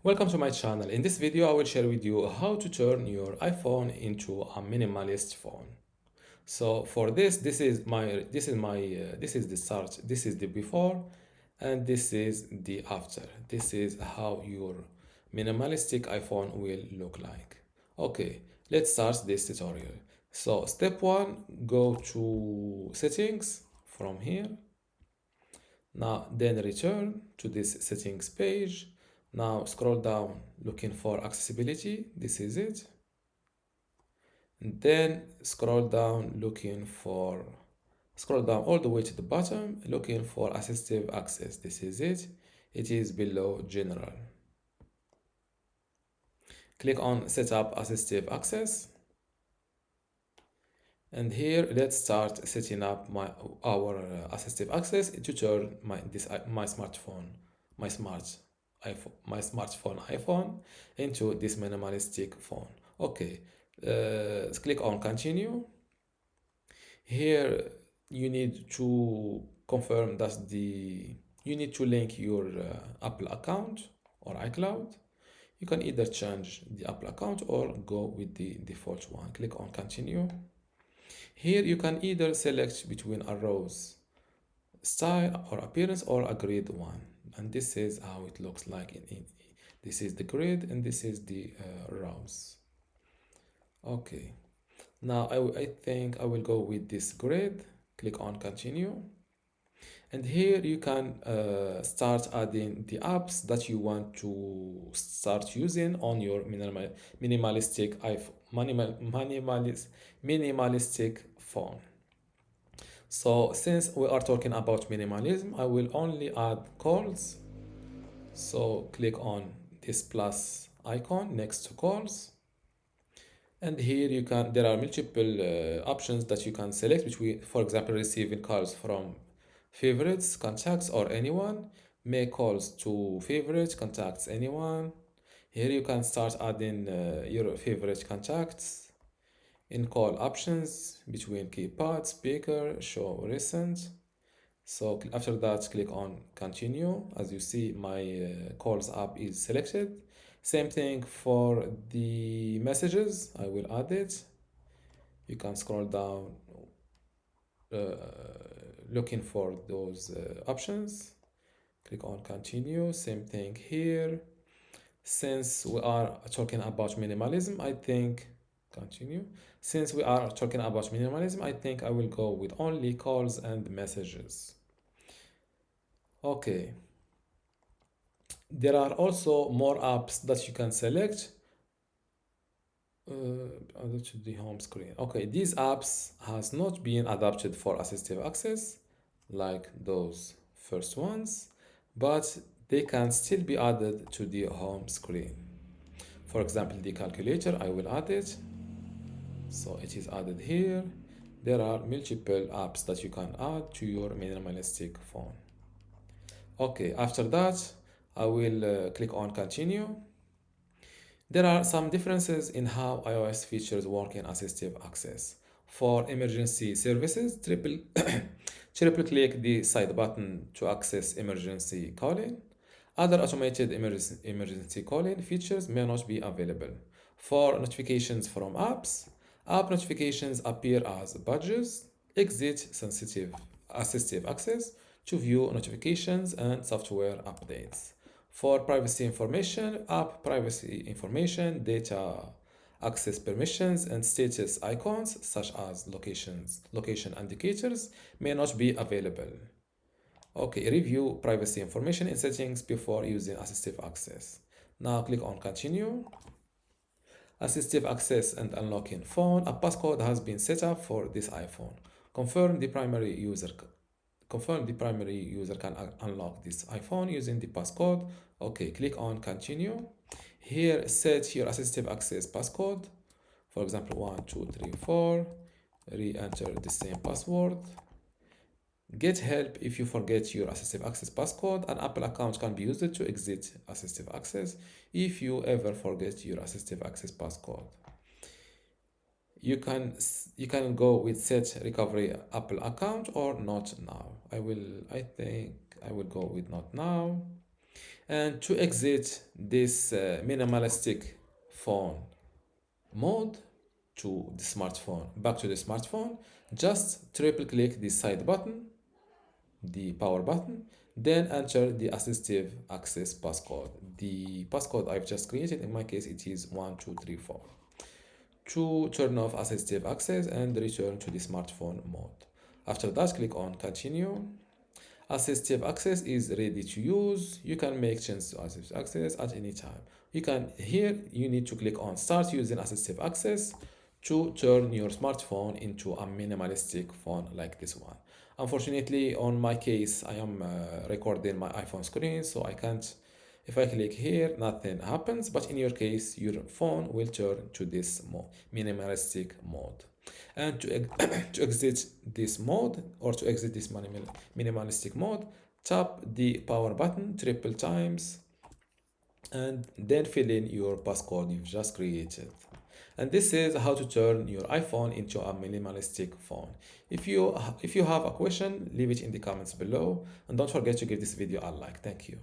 Welcome to my channel. In this video, I will share with you how to turn your iPhone into a minimalist phone. So for this is the start, this is the before, and this is the after. This is how your minimalistic iPhone will look like. Okay, let's start this tutorial. So step one, go to settings from here. Now then return to this settings page. Now scroll down looking for accessibility. This is it. And then scroll down all the way to the bottom looking for assistive access. This is it. It is below general. Click on set up assistive access. And here let's start setting up our assistive access to turn my smartphone, my smartphone iPhone into this minimalistic phone. Okay, click on continue. Here you need to confirm that you need to link your Apple account or iCloud. You can either change the Apple account or go with the default one. Click on continue. Here you can either select between a rose style or appearance or a grid one, and this is how it looks like this is the grid and this is the rose. Okay, now I think I will go with this grid. Click on continue, and here you can start adding the apps that you want to start using on your minimalistic iPhone, minimalistic phone. So since we are talking about minimalism, I will only add calls. So click on this plus icon next to calls. And here there are multiple options that you can select between, for example, receiving calls from favorites, contacts, or anyone. Make calls to favorites, contacts, anyone. Here you can start adding your favorite contacts. In call options between keypad, speaker, show recent. So after that, click on continue. As you see, my calls app is selected. Same thing for the messages. I will add it. You can scroll down uh, looking for those options. Click on continue. Same thing here. Since we are talking about minimalism, I think continue. Since we are talking about minimalism, I think I will go with only calls and messages. Okay. There are also more apps that you can select. Added to the home screen. Okay, these apps has not been adapted for assistive access like those first ones, but they can still be added to the home screen. For example, the calculator, I will add it. So it is added here. There are multiple apps that you can add to your minimalistic phone. Okay, after that, I will click on continue. There are some differences in how iOS features work in assistive access. For emergency services, triple click the side button to access emergency calling. Other automated emergency calling features may not be available. For notifications from apps, app notifications appear as badges. Exit sensitive assistive access to view notifications and software updates. For privacy information, app privacy information, data access permissions, and status icons such as location indicators may not be available. Okay, review privacy information in settings before using assistive access. Now click on continue. Assistive access and unlocking phone. A passcode has been set up for this iPhone. Confirm the primary user can unlock this iPhone using the passcode. Okay, click on continue. Here, set your assistive access passcode. For example, 1234. Re-enter the same password. Get help if you forget your assistive access passcode. An Apple account can be used to exit assistive access if you ever forget your assistive access passcode. You can go with set recovery Apple account or not now. I think I will go with not now. And to exit this minimalistic phone mode to the smartphone, back to the smartphone, just triple click the side button, the power button, then enter the assistive access passcode. The passcode I've just created, in my case, it is 1234. To turn off assistive access and return to the smartphone mode. After that, click on continue. Assistive access is ready to use. You can make changes to assistive access at any time. You need to click on start using assistive access to turn your smartphone into a minimalistic phone like this one. Unfortunately, on my case, I am recording my iPhone screen, so I can't. If I click here, nothing happens, but in your case, your phone will turn to this minimalistic mode. And to exit this mode, or to exit this minimalistic mode, tap the power button triple times and then fill in your passcode you've just created. And this is how to turn your iPhone into a minimalistic phone. If you have a question, leave it in the comments below, and don't forget to give this video a like. Thank you.